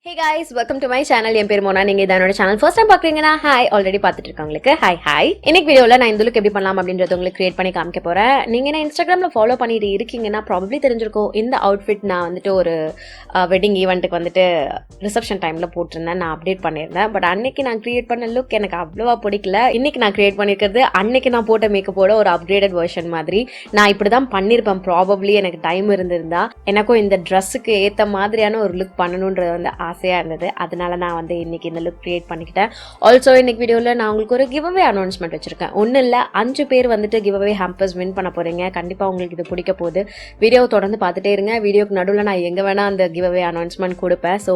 Hey guys, welcome to my channel. என் பேர் மோனா. நீங்க இதனோட சேனல் ஃபர்ஸ்ட் டைம் பாக்குறீங்கன்னா ஹாய் ஆல்ரெடி பார்த்துட்டு இருக்கவங்களுக்கு ஹாய். இன்னைக்கு வீடியோல நான் இந்த லுக் எப்படி பண்ணலாம் அப்படின்றத உங்களுக்கு கிரியேட் பண்ணி காமிக்க போறேன். நீங்க என்ன இன்ஸ்டாகிராம்ல ஃபாலோ பண்ணிட்டு இருக்கீங்கன்னா ப்ராபபிலி தெரிஞ்சிருக்கும். இந்த அவுட்ஃபிட் நான் வந்துட்டு ஒரு வெட்டிங் ஈவெண்ட்டுக்கு வந்துட்டு ரிசப்ஷன் டைம்ல போட்டிருந்தேன். நான் அப்டேட் பண்ணியிருந்தேன். பட் அன்னைக்கு நான் கிரியேட் பண்ண லுக் எனக்கு அவ்வளவா பிடிக்கல. இன்னைக்கு நான் கிரியேட் பண்ணிருக்கிறது அன்னைக்கு நான் போட்ட மேக்கப்போட ஒரு அப்கிரேடட் வெர்ஷன் மாதிரி. நான் இப்படிதான் பண்ணிருப்பேன். ப்ராபபிலி எனக்கு டைம் இருந்திருந்தா எனக்கும் இந்த ட்ரெஸ்ஸுக்கு ஏத்த மாதிரியான ஒரு லுக் பண்ணணும்ன்றது வந்து ஆசையா இருந்தது. அதனால நான் வந்து இன்னைக்கு இந்த லுக் கிரியேட் பண்ணிக்கிட்டேன். ஆல்சோ இன்னைக்கு வீடியோல நான் உங்களுக்கு ஒரு கிவ் அவே அனௌன்ஸ்மெண்ட் வச்சிருக்கேன். ஒன்னும் இல்ல 5 பேர் வந்துட்டு கிவ் அவே ஹாம்பர்ஸ் வின் பண்ண போறீங்க. கண்டிப்பா உங்களுக்கு இது பிடிக்க போகுது. வீடியோ தொடர்ந்து பார்த்துட்டே இருங்க. வீடியோக்கு நடுவில் நான் எங்க வேணா அந்த கிவ் அவே அனௌன்ஸ்மெண்ட் கொடுப்பேன். ஸோ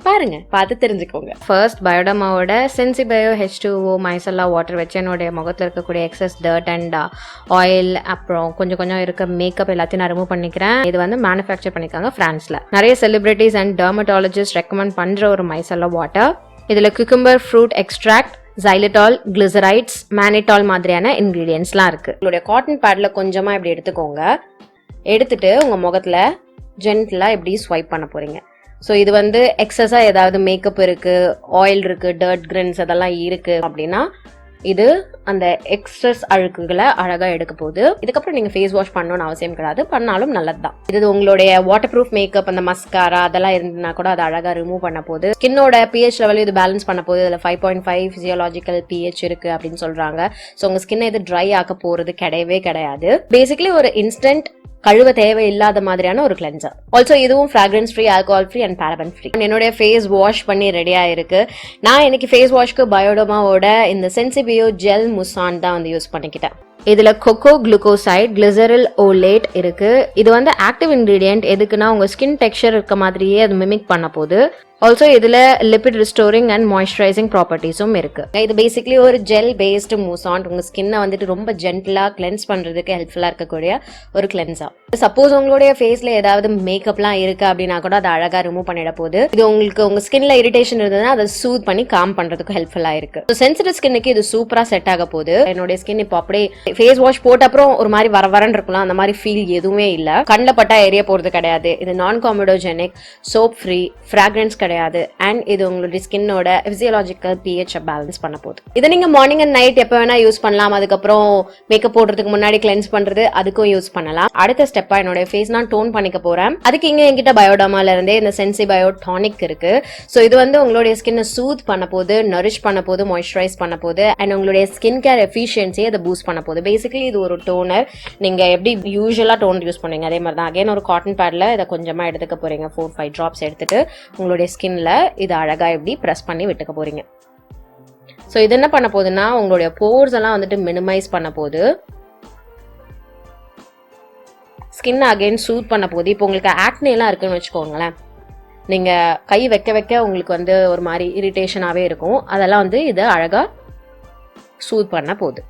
பாருங்க, பார்த்து தெரிஞ்சுக்கோங்க. ஃபர்ஸ்ட் பயோடர்மாவோட சென்சிபியோ H2O மைசெல்லா வாட்டர் வச்சு என்னுடைய முகத்தில் இருக்கக்கூடிய எக்ஸஸ் டர்ட் அண்ட் ஆயில் அப்புறம் கொஞ்சம் இருக்க மேக்கப் எல்லாத்தையும் நான் ரிமூவ் பண்ணிக்கிறேன். இது வந்து மேனுஃபேக்சர் பண்ணிருக்காங்க பிரான்ஸ்ல. நிறைய செலிபிரிட்டிஸ் அண்ட் டெர்மட்டாலஜிஸ்ட் ரெக்கமெண்ட் பண்ற ஒரு மைசெல்லா வாட்டர். இதுல cucumber fruit extract, xylitol, glycerides, mannitol மாதிரியான இன்கிரீடியன்ஸ்லாம் இருக்கு. உங்களுடைய காட்டன் பேட்ல கொஞ்சமா இப்படி எடுத்துக்கோங்க. எடுத்துட்டு உங்க முகத்துல ஜென்டலா இப்படி ஸ்வைப் பண்ண போறீங்க. ஸோ இது வந்து எக்ஸஸாக ஏதாவது மேக்கப் இருக்குது, ஆயில் இருக்குது, டர்ட் கிரின்ஸ் அதெல்லாம் இருக்குது அப்படின்னா இது அந்த எக்ஸஸ் அழுக்குகளை அழகாக எடுக்க போகுது. இதுக்கப்புறம் நீங்கள் ஃபேஸ் வாஷ் பண்ணணும்னு அவசியம் கிடையாது, பண்ணாலும் நல்லது தான். இது உங்களுடைய வாட்டர் ப்ரூஃப் மேக்கப், அந்த மஸ்காரா அதெல்லாம் இருந்ததுன்னா கூட அதை அழகாக ரிமூவ் பண்ண போகுது. ஸ்கின்னோட pH லெவல் இது பேலன்ஸ் பண்ண போகுது. இதில் 5.5 ஃபிசியாலஜிக்கல் pH இருக்கு அப்படின்னு சொல்றாங்க. ஸோ உங்கள் ஸ்கின்னை இது ட்ரை ஆக்க போகிறது கிடையவே கிடையாது. பேசிக்கலி ஒரு இன்ஸ்டன்ட் கழுவ தேவை இல்லாத மாதிரியான ஒரு கிளென்சர். ஆல்சோ இதுவும் fragrance free, alcohol free and paraben free. என்னுடைய ஃபேஸ் வாஷ் பண்ணி ரெடியா இருக்கு. நான் இன்னைக்கு ஃபேஸ் வாஷ்க்கு பயோடர்மாவோட இந்த சென்சிபியோ ஜெல் முசான் தான் வந்து யூஸ் பண்ணிக்கிட்டேன். இதுல கொக்கோ குளுக்கோசைட், கிளிசரில் ஓலேட் இருக்கு. இது வந்து ஆக்டிவ் இன்கிரீடியன்ட். எதுக்குன்னா உங்க ஸ்கின் டெக்ஸ்சர் இருக்க மாதிரியே அது மிமிக் பண்ண போகுது. ஆல்சோ இதுல லிபிட் ரிஸ்டோரிங் அண்ட் மாய்ஸ்சரைசிங் ப்ராப்பர்ட்டிஸும் இருக்கு. இது பேசிக்கலி ஒரு ஜெல் பேஸ்டு மூசாண்ட். உங்க ஸ்கின்னை வந்துட்டு ரொம்ப ஜென்டலா கிளென்ஸ் பண்றதுக்கு ஹெல்ப்ஃபுல்லா இருக்கக்கூடிய ஒரு கிளென்சர். சப்போஸ் உங்களுடைய ஃபேஸ்ல ஏதாவது மேக்கப்லாம் இருக்கு அப்படின்னா கூட அதை அழகா ரிமூவ் பண்ணிட போகுது. இது உங்களுக்கு உங்க ஸ்கின்ல இரிட்டேஷன் இருந்ததுன்னா அதை சூத் பண்ணி காம் பண்றதுக்கு ஹெல்ப்ஃபுல்லா இருக்கு. சென்சிட்டிவ் ஸ்கின்னுக்கு இது சூப்பரா செட் ஆக போகுது. என்னுடைய ஸ்கின் இப்போ அப்படியே ஃபேஸ் வாஷ் போட்ட அப்புறம் ஒரு மாதிரி வரன்னு இருக்கலாம். அந்த மாதிரி ஃபீல் எதுவுமே இல்ல. கண்ணில் பட்டா எரிய போறது கிடையாது. இது நான் காமிடோஜெனிக், சோப் ஃப்ரீ, ஃப்ராக்ரன்ஸ் கிடையாது. அண்ட் இது உங்களுடைய ஸ்கின்னோட பிசியாலஜிக்கல் pH பேலன்ஸ் பண்ண போகுது. இதை நீங்க மார்னிங் அண்ட் நைட் எப்ப வேணா யூஸ் பண்ணலாம். அதுக்கப்புறம் மேக்கப் போடுறதுக்கு முன்னாடி கிளென்ஸ் பண்றது அதுக்கும் யூஸ் பண்ணலாம். அடுத்த ஸ்டெப்பா என்னோட ஃபேஸ் நான் டோன் பண்ணிக்க போறேன். அதுக்கு இங்க என்கிட்ட பயோடர்மால இருந்தே இந்த சென்சிபியோ டானிக் இருக்கு. ஸோ இது வந்து உங்களுடைய ஸ்கின்னை சூத் பண்ண போது, நரிஷ் பண்ண போது, மாய்ஸ்சரைஸ் பண்ண போது அண்ட் உங்களுடைய ஸ்கின் கேர் எஃபிஷியன்சியை அதை பூஸ்ட் பண்ண போகுது. பேசிக்கலி இது ஒரு டோனர். நீங்க எப்படி யூஸ்வலா டோன் யூஸ் பண்ணுவீங்க அதே மாதிரி தான். அகைன் ஒரு காட்டன் பேட்ல இதை கொஞ்சமா எடுத்துக்க போறீங்க. 4-5 டிராப்ஸ் எடுத்துட்டு உங்களுடைய ஸ்கின்ல இது அழகா எப்படி பிரஸ் பண்ணி விட்டுக்க போறீங்க. சோ இது என்ன பண்ண போகுதுன்னா உங்களுடைய போர்ஸ் எல்லாம் வந்துட்டு மினிமைஸ் பண்ண போகுது. ஸ்கின் அகைன் சூத் பண்ண போகுது. இப்போ உங்களுக்கு ஆக்னே எல்லாம் இருக்குன்னு வச்சுக்கோங்களேன். நீங்க கை வைக்க வைக்க உங்களுக்கு வந்து ஒரு மாதிரி இரிட்டேஷனாவே இருக்கும். அதெல்லாம் வந்து இதை அழகா சூத் பண்ண போகுது.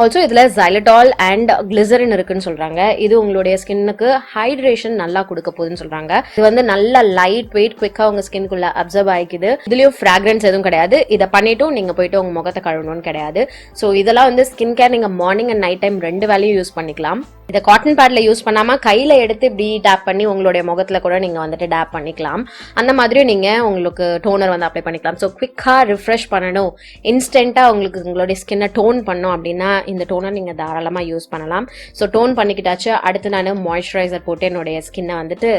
ஆல்சோ இதுல xylitol அண்ட் கிளிசரின் இருக்குன்னு சொல்றாங்க. இது உங்களுடைய ஸ்கின்னுக்கு ஹைட்ரேஷன் நல்லா கொடுக்க போகுதுன்னு சொல்றாங்க. இது வந்து நல்ல லைட் வெயிட், குவிக்கா உங்க ஸ்கின்குள்ள அப்சர்வ் ஆகிக்குது. இதுலயும் ஃப்ராக்ரன்ஸ் எதுவும் கிடையாது. இதை பண்ணிட்டும் நீங்க போயிட்டு உங்க முகத்தை கழுவணும்னு கிடையாது. ஸோ இதெல்லாம் வந்து ஸ்கின் கேர் நீங்க மார்னிங் அண்ட் நைட் டைம் 2 வேலையும் யூஸ் பண்ணிக்கலாம். இதை காட்டன் பேட்ல யூஸ் பண்ணாம கையில எடுத்து இப்படி டேப் பண்ணி உங்களுடைய முகத்துல கூட நீங்க வந்துட்டு டேப் பண்ணிக்கலாம். அந்த மாதிரி நீங்க உங்களுக்கு டோனர் வந்து அப்ளை பண்ணிக்கலாம். ஸோ குவிக்கா ரிஃப்ரெஷ் பண்ணணும், இன்ஸ்டன்டா உங்களுக்கு உங்களுடைய ஸ்கின்னை டோன் பண்ணும் அப்படின்னா இந்த டோனர் நீங்க தாராளமா யூஸ் பண்ணலாம். ஸோ டோன் பண்ணிக்கிட்டாச்சு. அடுத்து நான் மாய்ஸ்சரைசர் போட்டு என்னுடைய ஸ்கின்னை வந்துட்டு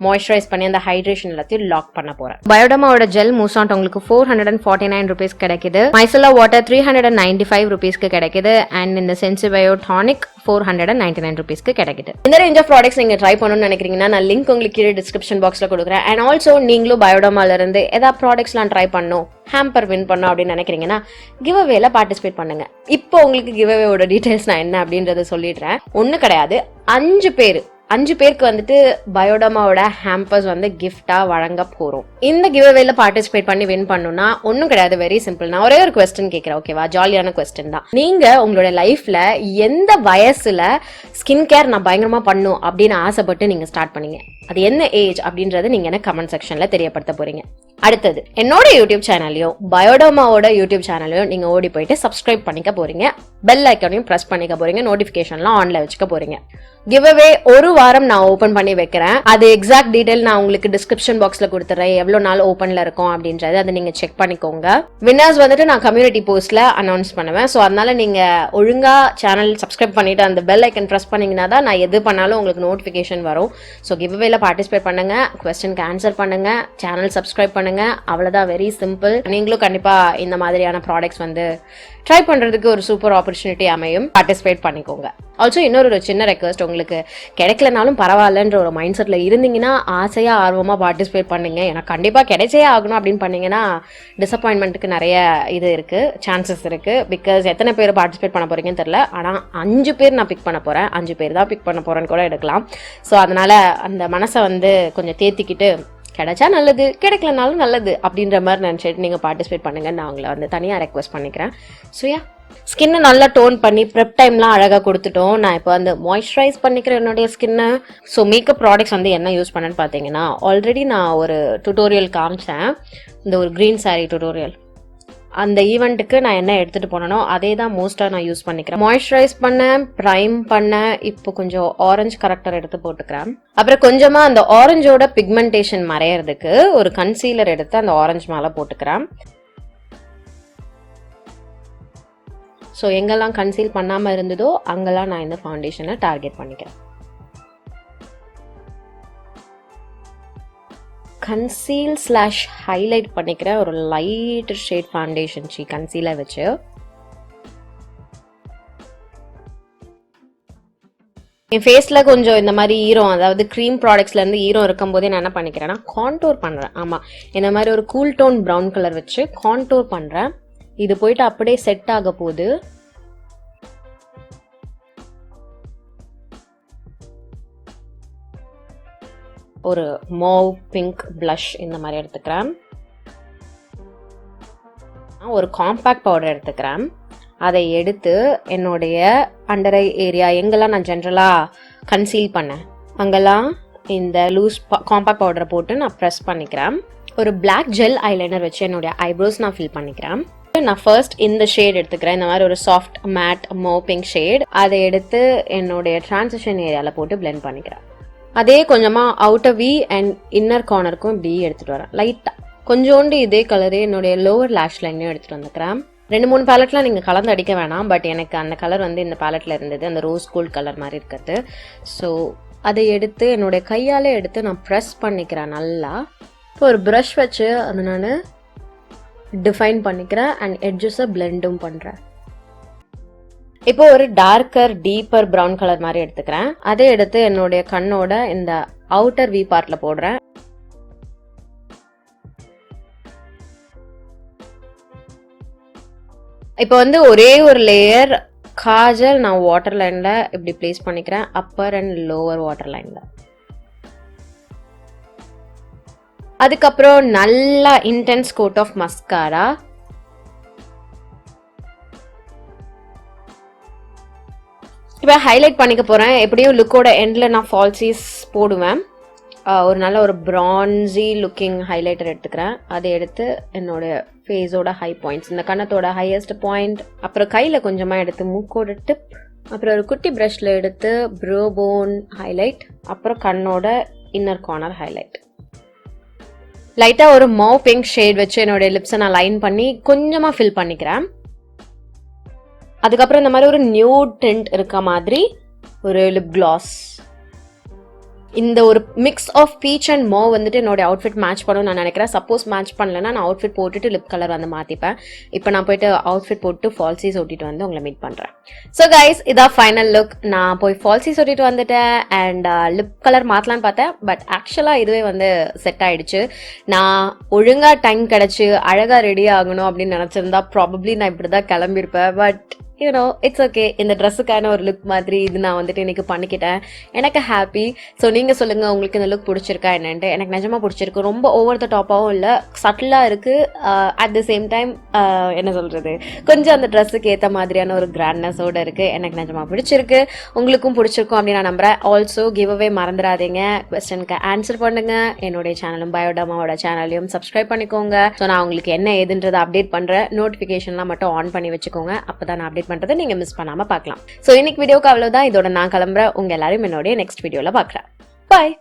மாய்ஸ்சரைஸ் பண்ணி அந்த ஹைட்ரேஷன் எல்லாத்தையும் லாக் பண்ண போறேன். பயோடர்மாவோட ஜெல் மூசாண்ட் உங்களுக்கு 449 rupees கிடைக்குது. மைசெல்லா வாட்டர் 395 rupeesக்கு கிடைக்குது. அண்ட் இந்த சென்சிபியோ டானிக் 499 rupeesக்கு கிடைக்குது. இந்த ரேஞ்ச் ஆஃப் ப்ராடக்ட்ஸ் நீங்க ட்ரை பண்ணணும்னு நினைக்கிறீங்கன்னா நான் லிங்க் உங்களுக்கு கீழே டிஸ்கிரிப்ஷன் பாக்ஸ்ல கொடுக்குறேன். அண்ட் ஆல்சோ நீங்களும் பயோடர்மால இருந்து ஏதாவது ப்ராடக்ட்ஸ்லாம் ட்ரை பண்ணணும், ஹாம்பர் வின் பண்ணணும் அப்படின்னு நினைக்கிறீங்கன்னா கிவ் அவேல பார்ட்டிசிபேட் பண்ணுங்க. இப்போ உங்களுக்கு கிவ் அவேவோட டீடைல்ஸ் நான் என்ன அப்படின்றத சொல்லிடுறேன். ஒன்றும் கிடையாது, 5 பேருக்கு வந்துட்டு பயோடர்மாவோட ஹாம்பர்ஸ் வந்து கிஃப்டா வழங்க போறோம். இந்த கிவ் அவேல பார்ட்டிசிபேட் பண்ணி வின் பண்ணணும்னா ஒன்னும் கிடையாது, வெரி சிம்பிள். நான் ஒரே ஒரு கொஸ்டின் கேட்கிறேன், ஓகேவா? ஜாலியான கொஸ்டின் தான். நீங்க உங்களோட லைஃப்ல எந்த வயசுல ஸ்கின் கேர் நான் பயங்கரமா பண்ணும் அப்படின்னு ஆசைப்பட்டு நீங்க ஸ்டார்ட் பண்ணீங்க? அது என்ன ஏஜ் அப்படின்றத நீங்க எனக்கு கமெண்ட் செக்ஷன்ல தெரியப்படுத்த போறீங்க. அடுத்தது என்னோட யூடியூப் சேனலையும் பயோடர்மாவோட யூடியூப் சேனலையும் நீங்க ஓடி போயிட்டு சப்ஸ்கிரைப் பண்ணிக்க போறீங்க, பெல் ஐக்கானையும் பிரஸ் பண்ணிக்க போறீங்க, நோட்டிபிகேஷன்லாம் ஆன்ல வச்சுக்க போறீங்க. கிவ்அவே ஒரு வாரம் நான் ஓபன் பண்ணி வைக்கிறேன். அது எக்ஸாக்ட் டீடைல் நான் உங்களுக்கு டிஸ்கிரிப்ஷன் பாக்ஸ்ல கொடுத்துறேன், எவ்வளவு நாள் ஓபன்ல இருக்கும் அப்படின்றது அதை நீங்க செக் பண்ணிக்கோங்க. வின்னர்ஸ் வந்துட்டு நான் கம்யூனிட்டி போஸ்ட்ல அனௌன்ஸ் பண்ணுவேன். ஸோ அதனால நீங்க ஒழுங்கா சேனல் சப்ஸ்கிரைப் பண்ணிட்டு அந்த பெல் ஐக்கன் பிரஸ் பண்ணீங்கன்னா தான் நான் எது பண்ணாலும் உங்களுக்கு நோட்டிபிகேஷன் வரும். ஸோ கிவ்அவேல பார்ட்டிசிபேட் பண்ணுங்க, குவெஸ்டனுக்கு ஆன்சர் பண்ணுங்க, சேனல் சப்ஸ்கிரைப் பண்ணுங்க. அவ்வளவுதான், வெரி சிம்பிள். நீங்களும் கண்டிப்பா இந்த மாதிரியான ப்ராடக்ட்ஸ் வந்து ட்ரை பண்றதுக்கு ஒரு சூப்பர் ஆப்பர்ச்சுனிட்டி அமையும். பார்ட்டிசிபேட் பண்ணிக்கோங்க. ஆல்சோ இன்னொரு சின்ன ரெக்வஸ்ட், உங்களுக்கு கிடைக்கலனாலும் பரவாயில்லன்ற ஒரு மைண்ட் செட்ல இருந்தீங்கன்னா ஆசையா ஆர்வமா பார்ட்டிசிபேட் பண்ணுங்க. எனக்கு கண்டிப்பா கிடைச்சே ஆகணும் அப்படின்னு பண்ணீங்கன்னா டிசப்பாயின்மெண்ட்டுக்கு நிறைய இது இருக்கு, சான்சஸ் இருக்கு. பிகாஸ் எத்தனை பேர் பார்ட்டிசிபேட் பண்ண போறீங்கன்னு தெரியல. ஆனா 5 பேர் நான் பிக் பண்ண போறேன், 5 பேர் தான் பிக் பண்ண போறேன்னு கூட எடுக்கலாம். ஸோ அதனால அந்த மனசை வந்து கொஞ்சம் தேத்திக்கிட்டு கிடைச்சா நல்லது, கிடைக்கலனாலும் நல்லது அப்படின்ற மாதிரி நினச்சிட்டு நீங்கள் பார்ட்டிசிபேட் பண்ணுங்க. நான் உங்களை வந்து தனியாக ரெக்வஸ்ட் பண்ணிக்கிறேன். ஸோ ஸ்கின்னை நல்லா டோன் பண்ணி ப்ரெப் டைம்லாம் அழகாக கொடுத்துட்டோம். நான் இப்போ வந்து மாய்ஸ்சரைஸ் பண்ணிக்கிறேன் என்னுடைய ஸ்கின்னை. ஸோ மேக்கப் ப்ராடக்ட்ஸ் வந்து என்ன யூஸ் பண்ணேன்னு பார்த்தீங்கன்னா, ஆல்ரெடி நான் ஒரு டுட்டோரியல் காமிச்சேன், இந்த ஒரு க்ரீன் சாரீ டுட்டோரியல். அந்த ஈவெண்ட்டுக்கு நான் என்ன எடுத்துகிட்டு போனனோ அதே தான் மோஸ்ட்டாக நான் யூஸ் பண்ணிக்கிறேன். மாய்ஸ்சரைஸ் பண்ணேன், ப்ரைம் பண்ணேன், இப்போ கொஞ்சம் ஆரஞ்சு கரெக்டர் எடுத்து போட்டுக்கிறேன். அப்புறம் கொஞ்சமாக அந்த ஆரஞ்சோட பிக்மெண்டேஷன் மறையிறதுக்கு ஒரு கன்சீலர் எடுத்து அந்த ஆரஞ்சு மேலே போட்டுக்கிறேன். ஸோ எங்கெல்லாம் கன்சீல் பண்ணாமல் இருந்ததோ அங்கெல்லாம் நான் இந்த ஃபவுண்டேஷனை டார்கெட் பண்ணிக்கிறேன். கன்சீல்/ஹைலைட் பண்ணிக்கிறேன் ஒரு லைட் ஷேட் ஃபவுண்டேஷன் கன்சீலர் வச்சு. என் ஃபேஸில் கொஞ்சம் இந்த மாதிரி ஈரம், அதாவது க்ரீம் ப்ராடக்ட்ஸ்லேருந்து ஈரம் இருக்கும் போதே நான் என்ன பண்ணிக்கிறேன்னா கான்டோர் பண்ணுறேன். ஆமாம், இந்த மாதிரி ஒரு கூல் டோன் ப்ரௌன் கலர் வச்சு கான்டோர் பண்ணுறேன். இது போயிட்டு அப்படியே செட் ஆக போகுது. ஒரு மோவ் பிங்க் பிளஷ் இந்த மாதிரி எடுத்துக்கிறேன். ஒரு காம்பேக்ட் பவுடர் எடுத்துக்கிறேன். அதை எடுத்து என்னுடைய அண்டர் ஐ ஏரியா எங்கெல்லாம் நான் ஜென்ரலாக கன்சீல் பண்ணேன் அங்கெல்லாம் இந்த லூஸ் காம்பேக்ட் பவுடரை போட்டு நான் ப்ரெஸ் பண்ணிக்கிறேன். ஒரு பிளாக் ஜெல் ஐலைனர் வச்சு என்னுடைய ஐப்ரோஸ் நான் ஃபில் பண்ணிக்கிறேன். நான் ஃபர்ஸ்ட் இந்த ஷேட் எடுத்துக்கிறேன், இந்த மாதிரி ஒரு soft matte mauve pink shade. அதை எடுத்து என்னுடைய டிரான்சிஷன் ஏரியாவில் போட்டு பிளெண்ட் பண்ணிக்கிறேன். அதே கொஞ்சமாக அவுட்டர் வி அண்ட் இன்னர் கார்னருக்கும் இப்படி எடுத்துகிட்டு வரேன் லைட்டாக. கொஞ்சோண்டு இதே கலரே என்னுடைய லோவர் லேஷ் லைன்லையும் எடுத்துகிட்டு வந்துக்கிறேன். 2-3 பேலட்லாம் நீங்கள் கலந்து அடிக்க வேணாம், பட் எனக்கு அந்த கலர் வந்து இந்த பேலட்டில் இருந்தது, அந்த ரோஸ் கோல்ட் கலர் மாதிரி இருக்கிறது. ஸோ அதை எடுத்து என்னுடைய கையாலே எடுத்து நான் ப்ரெஸ் பண்ணிக்கிறேன் நல்லா. இப்போ ஒரு ப்ரஷ் வச்சு அதை நான் டிஃபைன் பண்ணிக்கிறேன் அண்ட் எட்ஜஸை பிளெண்டும் பண்ணுறேன். இப்போ ஒரு டார்க்கர் டீப்பர் ப்ரௌன் கலர் மாதிரி எடுத்துக்கிறேன். அதை எடுத்து என்னுடைய கண்ணோட இந்த அவுட்டர் வி பார்ட்ல போடுறேன். இப்போ வந்து ஒரே ஒரு லேயர் காஜல் நான் வாட்டர் லைன்ல இப்படி பிளேஸ் பண்ணிக்கிறேன், அப்பர் அண்ட் லோவர் வாட்டர் லைன்ல. அதுக்கப்புறம் நல்லா இன்டென்ஸ் கோட் ஆஃப் மஸ்காரா. இப்போ ஹைலைட் பண்ணிக்க போகிறேன். எப்படியும் லுக்கோட எண்டில் நான் ஃபால்சீஸ் போடுவேன். ஒரு நல்ல ஒரு பிரான்சி லுக்கிங் ஹைலைட்டர் எடுத்துக்கிறேன். அதை எடுத்து என்னோட ஃபேஸோட ஹை பாயிண்ட்ஸ், இந்த கண்ணத்தோட ஹையஸ்ட் பாயிண்ட், அப்புறம் கையில் கொஞ்சமாக எடுத்து மூக்கோட டிப், அப்புறம் ஒரு குட்டி ப்ரஷில் எடுத்து ப்ரோ போன் ஹைலைட், அப்புறம் கண்ணோட இன்னர் கார்னர் ஹைலைட். லைட்டாக ஒரு மௌவ் பிங்க் ஷேட் வச்சு என்னோட லிப்ஸை நான் லைன் பண்ணி கொஞ்சமாக ஃபில் பண்ணிக்கிறேன். அதுக்கப்புறம் இந்த மாதிரி ஒரு நியூட் டிண்ட் இருக்க மாதிரி ஒரு லிப் கிளாஸ். இந்த ஒரு mix of peach and mauve வந்துட்டு என்னோட அவுட்ஃபிட் மேட்ச் பண்ணணும்னு நான் நினைக்கிறேன். சப்போஸ் மேட்ச் பண்ணலன்னா நான் அவுட்ஃபிட் போட்டுட்டு லிப் கலர் வந்து மாற்றிப்பேன். இப்போ நான் போயிட்டு அவுட்ஃபிட் போட்டு ஃபால்சீஸ் ஒட்டிட்டு வந்து உங்களை மீட் பண்ணுறேன். ஸோ கைஸ், இதான் ஃபைனல் லுக். நான் போய் ஃபால்சீஸ் ஒட்டிட்டு வந்துட்டேன் அண்ட் லிப் கலர் மாற்றலான்னு பார்த்தேன். பட் ஆக்சுவலாக இதுவே வந்து செட் ஆகிடுச்சு. நான் ஒழுங்காக டைம் கிடச்சி அழகாக ரெடி ஆகணும் அப்படின்னு நினச்சிருந்தா ப்ராபப்ளி நான் இப்படி தான் கிளம்பியிருப்பேன். But it's okay. இந்த ட்ரெஸ்ஸுக்கான ஒரு லுக் மாதிரி இது நான் வந்துட்டு இன்னைக்கு பண்ணிக்கிட்டேன். எனக்கு ஹாப்பி. ஸோ நீங்கள் சொல்லுங்கள் உங்களுக்கு இந்த லுக் பிடிச்சிருக்கா என்னன்ட்டு. எனக்கு நிஜமாக பிடிச்சிருக்கு. ரொம்ப ஓவர் த டாப்பாகவும் இல்லை, சட்டிலாக இருக்குது. அட் த சேம் டைம் என்ன சொல்கிறது, கொஞ்சம் அந்த ட்ரெஸ்ஸுக்கு ஏற்ற மாதிரியான ஒரு கிராண்ட்னஸோடு இருக்குது. எனக்கு நிஜமாக பிடிச்சிருக்கு. உங்களுக்கும் பிடிச்சிருக்கும் அப்படின்னு நான் நம்புகிறேன். ஆல்சோ கிவ் அவே மறந்துடாதீங்க. கொஸ்டினுக்கு ஆன்சர் பண்ணுங்கள். என்னுடைய சேனலும் பயோடர்மாவோட சேனலையும் சப்ஸ்கிரைப் பண்ணிக்கோங்க. ஸோ நான் உங்களுக்கு என்ன ஏதுன்றதை அப்டேட் பண்ணுறேன். நோட்டிஃபிகேஷன்லாம் மட்டும் ஆன் பண்ணி வச்சுக்கோங்க. அப்போ தான் நான் அப்டேட் பண்ணுறதை நீங்கள் மிஸ் பண்ணாமல் பார்க்கலாம். ஸோ இன்னைக்கு வீடியோக்கு அவ்வளோதான். இதோட நான் கிளம்புறேன். உங்கள் எல்லாரும் என்னுடைய நெக்ஸ்ட் வீடியோவில் பார்க்குறேன். பாய்.